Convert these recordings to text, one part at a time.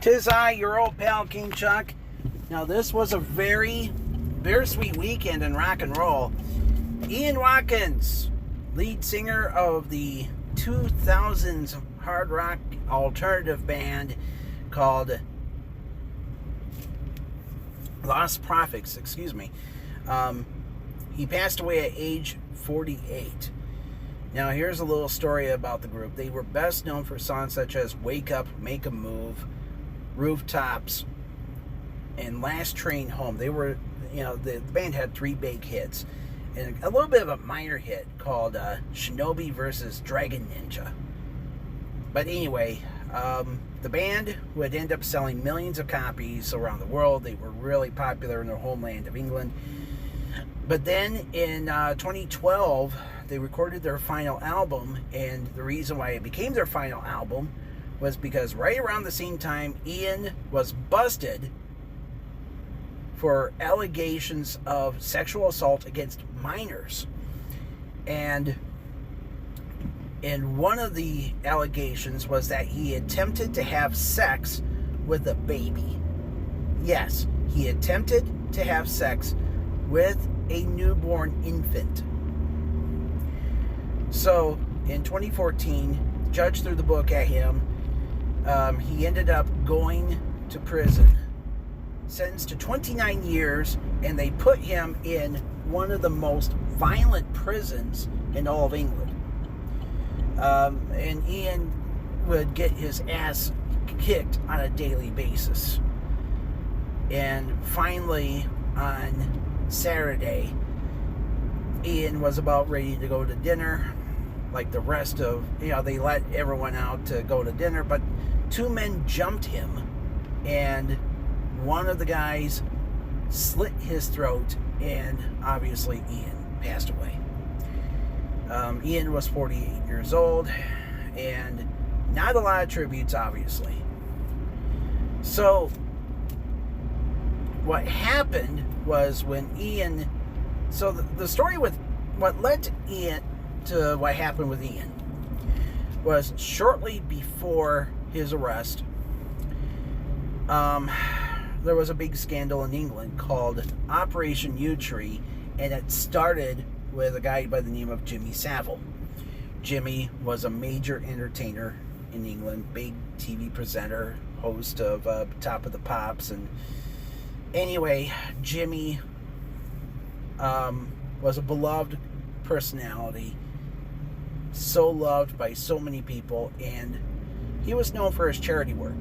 'Tis I, your old pal, King Chuck. Now, this was a very bittersweet weekend in rock and roll. Ian Watkins, lead singer of the 2000s hard rock alternative band called Lostprophets, he passed away at age 48. Now, here's a little story about the group. They were best known for songs such as Wake Up, Make a Move, Rooftops, and Last Train Home. They were, the band had 3 big hits, and a little bit of a minor hit called Shinobi versus Dragon Ninja. But anyway, the band would end up selling millions of copies around the world. They were really popular in their homeland of England. But then in 2012, they recorded their final album, and the reason why it became their final album was because right around the same time, Ian was busted for allegations of sexual assault against minors. And one of the allegations was that he attempted to have sex with a baby. Yes, he attempted to have sex with a newborn infant. So, in 2014, the judge threw the book at him. He ended up going to prison, sentenced to 29 years, and they put him in one of the most violent prisons in all of England. And Ian would get his ass kicked on a daily basis. And finally, on Saturday, Ian was about ready to go to dinner, like the rest of, they let everyone out to go to dinner, but 2 men jumped him, and one of the guys slit his throat, and obviously Ian passed away. Ian was 48 years old, and not a lot of tributes, obviously. So, what happened was when Ian... So, the story with what led to what happened with Ian was shortly before his arrest, there was a big scandal in England called Operation U-Tree, and it started with a guy by the name of Jimmy Savile. Jimmy was a major entertainer in England, big TV presenter, host of Top of the Pops, and anyway, Jimmy was a beloved personality, so loved by so many people, and he was known for his charity work.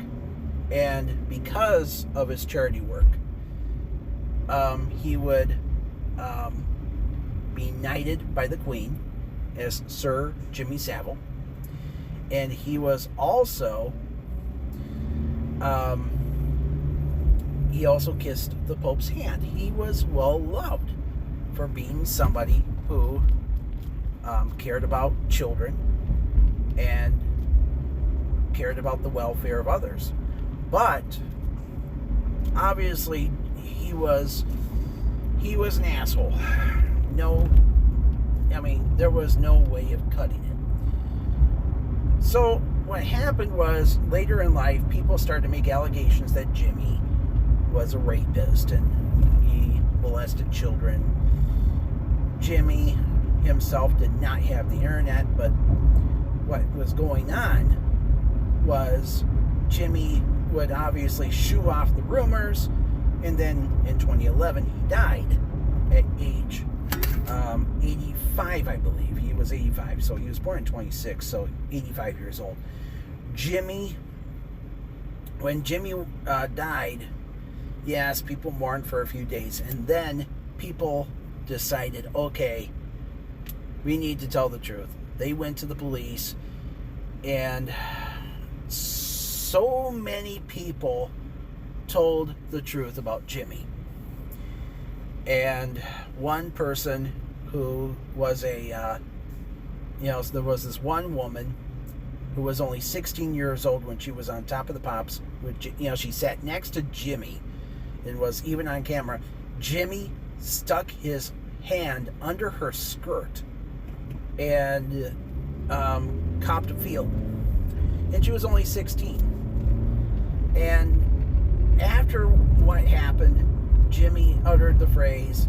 And because of his charity work, he would be knighted by the Queen as Sir Jimmy Savile. And he was also, he also kissed the Pope's hand. He was well loved for being somebody who cared about children and cared about the welfare of others. But obviously he was an asshole. There was no way of cutting it. So what happened was, later in life, people started to make allegations that Jimmy was a rapist and he molested children. Jimmy himself did not have the internet, but what was going on was Jimmy would obviously shoo off the rumors, and then in 2011 he died at age 85, I believe. He was 85, so he was born in 26, so 85 years old. When Jimmy died, yes, people mourned for a few days, and then people decided, okay, we need to tell the truth. They went to the police, and so many people told the truth about Jimmy. And one person who was there was this one woman who was only 16 years old when she was on Top of the Pops. She sat next to Jimmy and was even on camera. Jimmy stuck his hand under her skirt and copped a feel. And she was only 16. And Jimmy uttered the phrase,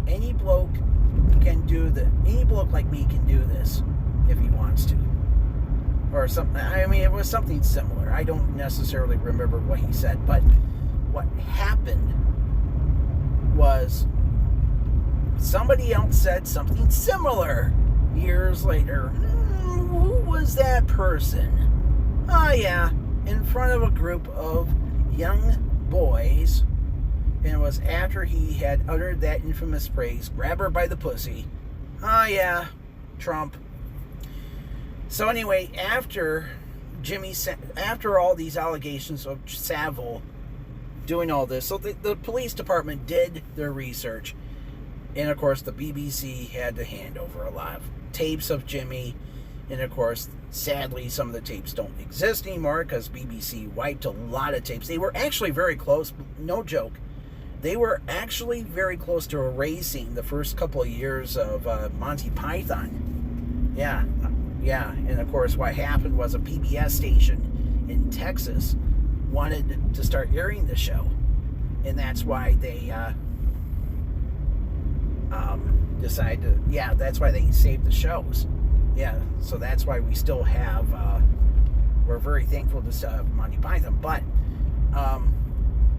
any bloke like me can do this if he wants to. Or something. I mean, it was something similar. I don't necessarily remember what he said, but what happened was somebody else said something similar years later. Who was that person? Oh yeah, in front of a group of young boys, and it was after he had uttered that infamous phrase, grab her by the pussy. Oh yeah, Trump. So anyway, after all these allegations of Savile doing all this, so the police department did their research, and of course the BBC had to hand over a lot of tapes of Jimmy, and of course, sadly, some of the tapes don't exist anymore because BBC wiped a lot of tapes. They were actually very close, no joke. They were actually very close to erasing the first couple of years of Monty Python. Yeah, and of course what happened was a PBS station in Texas wanted to start airing the show, and that's why they decided to, that's why they saved the shows. Yeah, so that's why we still have, we're very thankful to have Monty Python, but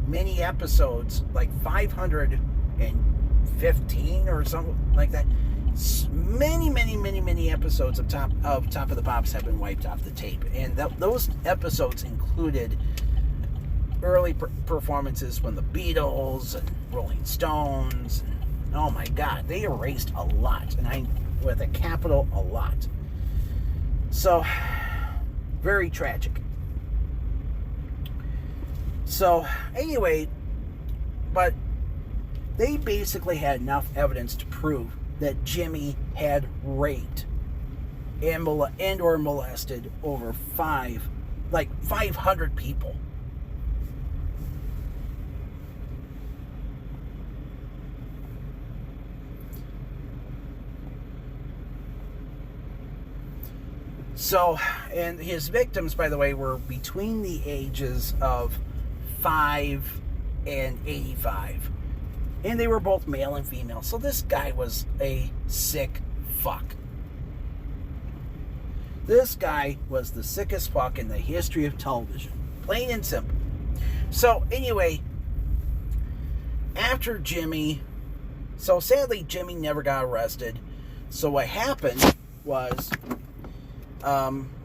many episodes, like 515 or something like that, many episodes of Top of the Pops have been wiped off the tape, and those episodes included early performances from the Beatles and Rolling Stones, and oh my God, they erased a lot, and with a capital, a lot. So, very tragic. So, anyway, but they basically had enough evidence to prove that Jimmy had raped and or molested over 500 people. So, and his victims, by the way, were between the ages of 5 and 85. And they were both male and female. So this guy was a sick fuck. This guy was the sickest fuck in the history of television. Plain and simple. So, anyway, after Jimmy... So, sadly, Jimmy never got arrested. So, what happened was...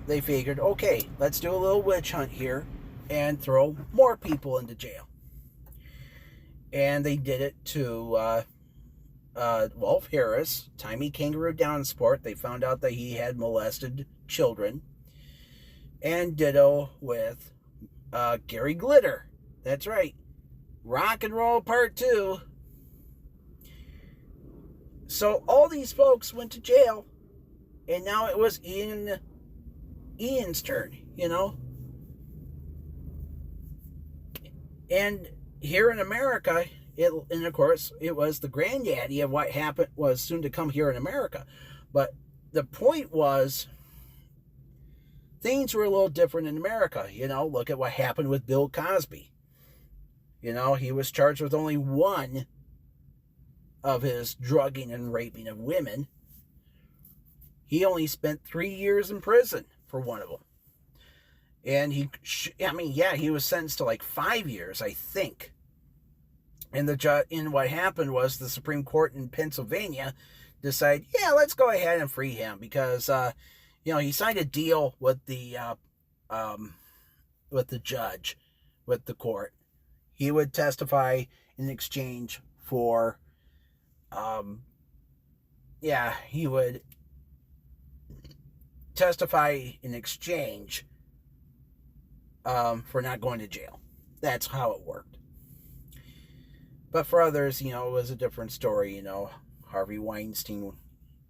they figured, okay, let's do a little witch hunt here and throw more people into jail. And they did it to Rolf Harris, Timey Kangaroo Down Sport. They found out that he had molested children. And ditto with Gary Glitter. That's right. Rock and Roll Part 2. So all these folks went to jail. And now it was Ian's turn, you know. And here in America, and of course, it was the granddaddy of what happened was soon to come here in America. But the point was, things were a little different in America. You know, look at what happened with Bill Cosby. You know, he was charged with only one of his drugging and raping of women. He only spent 3 years in prison for one of them. And he was sentenced to like 5 years, I think. And what happened was the Supreme Court in Pennsylvania decided, let's go ahead and free him because, he signed a deal with the judge, with the court. He would testify in exchange for, he would testify in exchange for not going to jail. That's how it worked. But for others, it was a different story. Harvey Weinstein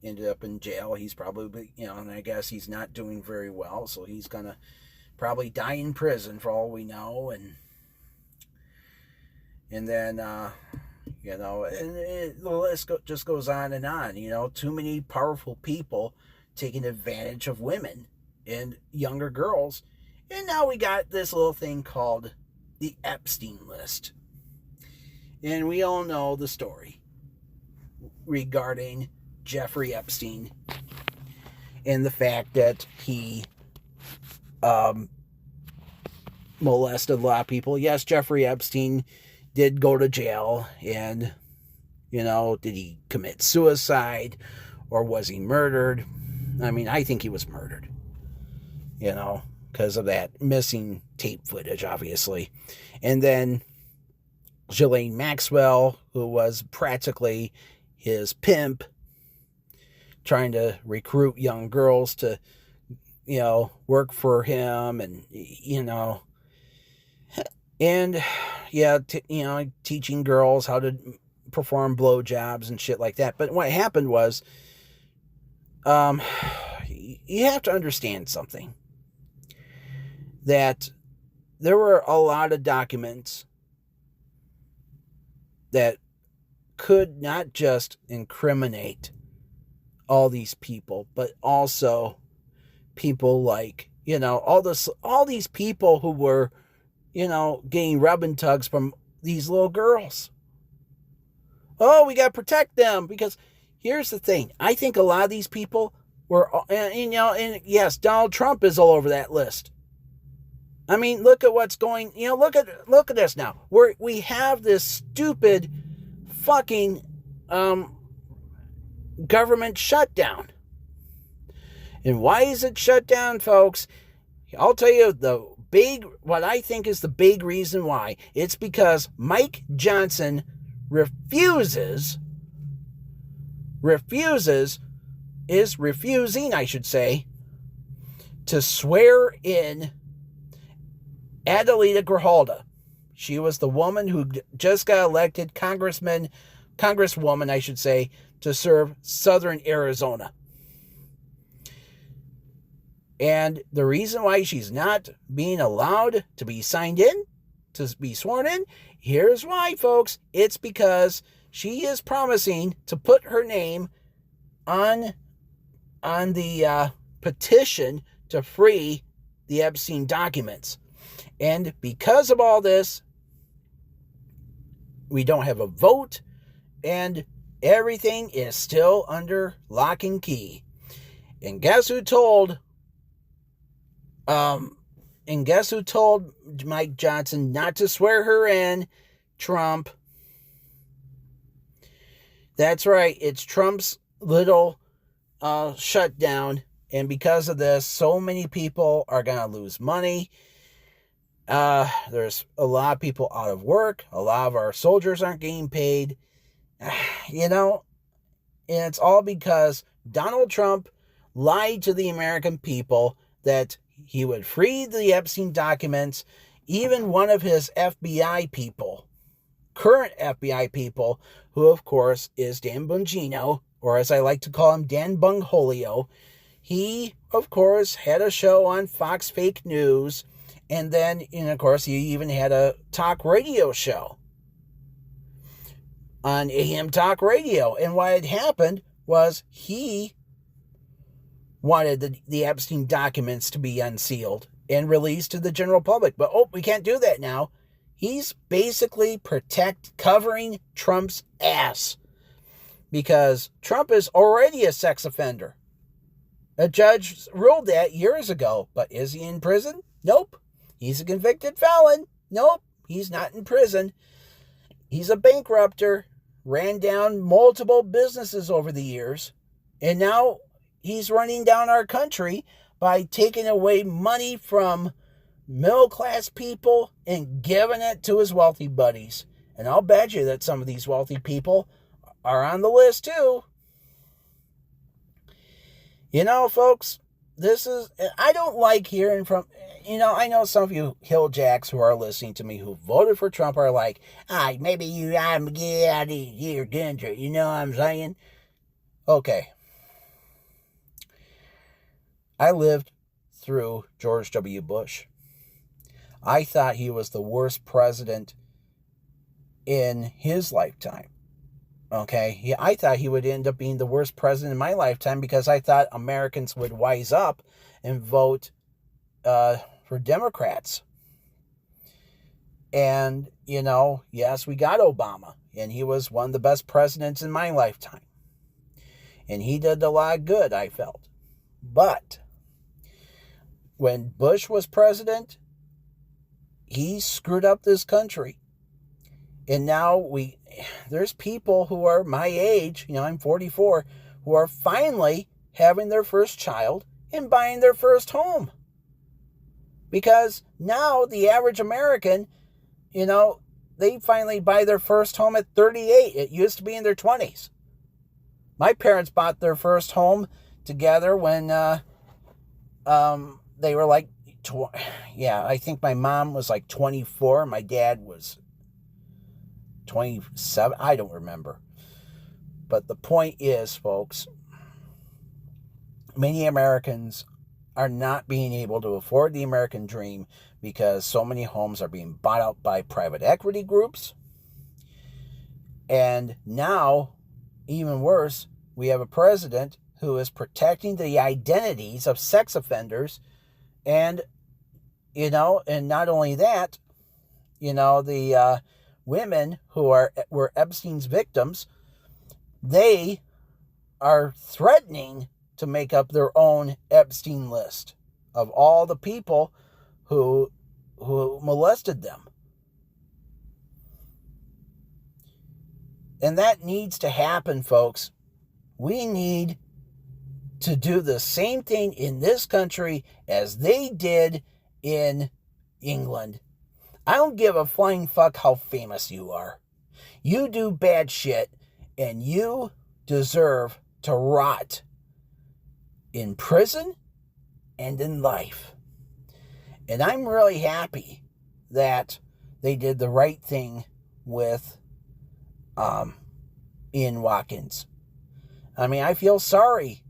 ended up in jail. He's probably, and I guess he's not doing very well, so he's gonna probably die in prison for all we know. And then, the list just goes on and on. Too many powerful people taking advantage of women and younger girls. And now we got this little thing called the Epstein list. And we all know the story regarding Jeffrey Epstein and the fact that he molested a lot of people. Yes, Jeffrey Epstein did go to jail, and, did he commit suicide or was he murdered? I mean, I think he was murdered, because of that missing tape footage, obviously. And then Ghislaine Maxwell, who was practically his pimp, trying to recruit young girls to, work for him, and, teaching girls how to perform blowjobs and shit like that. But what happened was, you have to understand something. That there were a lot of documents that could not just incriminate all these people, but also people like, all these people who were, getting rub and tugs from these little girls. Oh, we got to protect them, because here's the thing. I think a lot of these people were, and yes, Donald Trump is all over that list. I mean, look at what's going, look at this now. We have this stupid fucking government shutdown. And why is it shut down, folks? I'll tell you what I think is the big reason why. It's because Mike Johnson refusing, I should say, to swear in Adelita Grijalva. She was the woman who just got elected congresswoman, I should say, to serve southern Arizona. And the reason why she's not being allowed to be signed in, to be sworn in, here's why, folks. It's because she is promising to put her name on the petition to free the Epstein documents. And because of all this, we don't have a vote, and everything is still under lock and key. And guess who told Mike Johnson not to swear her in? Trump. That's right. It's Trump's little shutdown. And because of this, so many people are going to lose money. There's a lot of people out of work. A lot of our soldiers aren't getting paid. And it's all because Donald Trump lied to the American people that he would free the Epstein documents. Even one of his FBI people, current FBI people, who of course is Dan Bongino, or as I like to call him, Dan Bungholio, he of course had a show on Fox Fake News, and then, of course, he even had a talk radio show on AM Talk Radio. And what had happened was he wanted the Epstein documents to be unsealed and released to the general public. But, we can't do that now. He's basically covering Trump's ass, because Trump is already a sex offender. A judge ruled that years ago. But is he in prison? Nope. He's a convicted felon. Nope. He's not in prison. He's a bankrupter. Ran down multiple businesses over the years. And now he's running down our country by taking away money from middle-class people and giving it to his wealthy buddies. And I'll bet you that some of these wealthy people are on the list too. Folks, I don't like hearing from, I know some of you hilljacks who are listening to me who voted for Trump are like, maybe you ought to get out of your country. You know what I'm saying? Okay. I lived through George W. Bush. I thought he was the worst president in his lifetime. Okay, I thought he would end up being the worst president in my lifetime, because I thought Americans would wise up and vote for Democrats. And, yes, we got Obama, and he was one of the best presidents in my lifetime. And he did a lot of good, I felt. But when Bush was president, he screwed up this country. And now there's people who are my age, I'm 44, who are finally having their first child and buying their first home. Because now the average American, they finally buy their first home at 38. It used to be in their 20s. My parents bought their first home together when they were like, I think my mom was like 24. My dad was 27. I don't remember. But the point is, folks, many Americans are not being able to afford the American dream because so many homes are being bought out by private equity groups. And now, even worse, we have a president who is protecting the identities of sex offenders. And, and not only that, the women who were Epstein's victims, they are threatening to make up their own Epstein list of all the people who molested them. And that needs to happen, folks. We need to do the same thing in this country as they did in England. I don't give a flying fuck how famous you are. You do bad shit, and you deserve to rot in prison and in life. And I'm really happy that they did the right thing with Ian Watkins. I mean, I feel sorry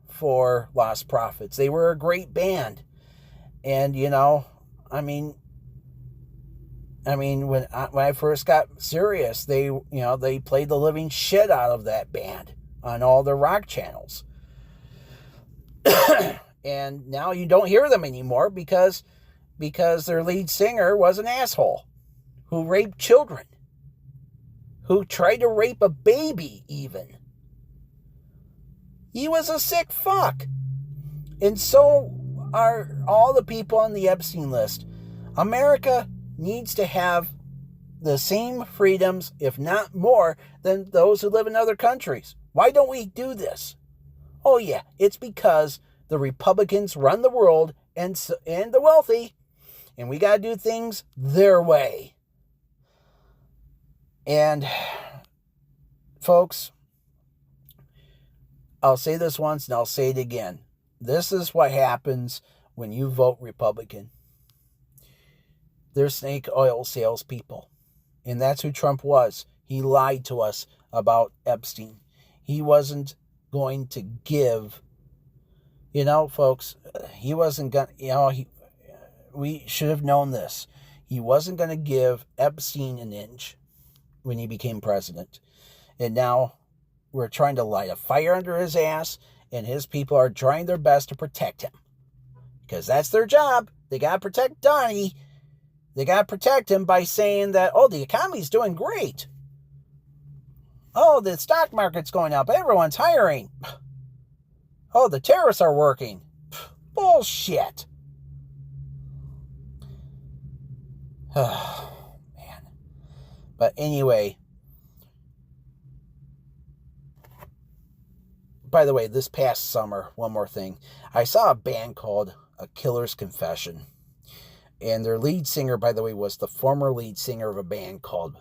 for Lostprophets. They were a great band. And, when I first got serious, they played the living shit out of that band on all the rock channels. And now you don't hear them anymore because their lead singer was an asshole who raped children, who tried to rape a baby even. He was a sick fuck. And so are all the people on the Epstein list. America needs to have the same freedoms, if not more, than those who live in other countries. Why don't we do this? Oh yeah, it's because the Republicans run the world and the wealthy, and we got to do things their way. And folks, I'll say this once and I'll say it again. This is what happens when you vote Republican. They're snake oil salespeople. And that's who Trump was. He lied to us about Epstein. He wasn't going to give, folks, he wasn't going to, we should have known this. He wasn't going to give Epstein an inch when he became president. And now we're trying to light a fire under his ass, and his people are trying their best to protect him. Because that's their job. They got to protect Donnie. They got to protect him by saying that, the economy's doing great. Oh, the stock market's going up. Everyone's hiring. Oh, the terrorists are working. Bullshit. Oh, man. But anyway, by the way, this past summer, one more thing. I saw a band called A Killer's Confession. And their lead singer, by the way, was the former lead singer of a band called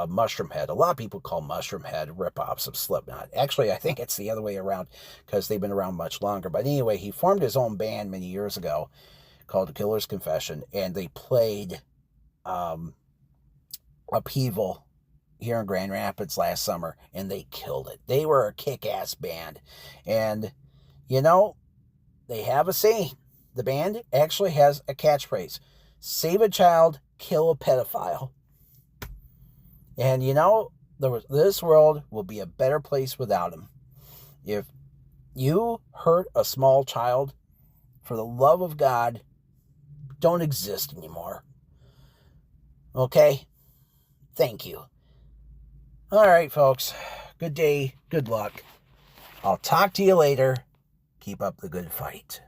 Mushroom Head. A lot of people call Mushroom Head rip-offs of Slipknot. Actually, I think it's the other way around because they've been around much longer. But anyway, he formed his own band many years ago called A Killer's Confession. And they played Upheaval here in Grand Rapids last summer. And they killed it. They were a kick-ass band. And, they have a saying. The band actually has a catchphrase. Save a child, kill a pedophile. And this world will be a better place without him. If you hurt a small child, for the love of God, don't exist anymore. Okay? Thank you. All right, folks. Good day. Good luck. I'll talk to you later. Keep up the good fight.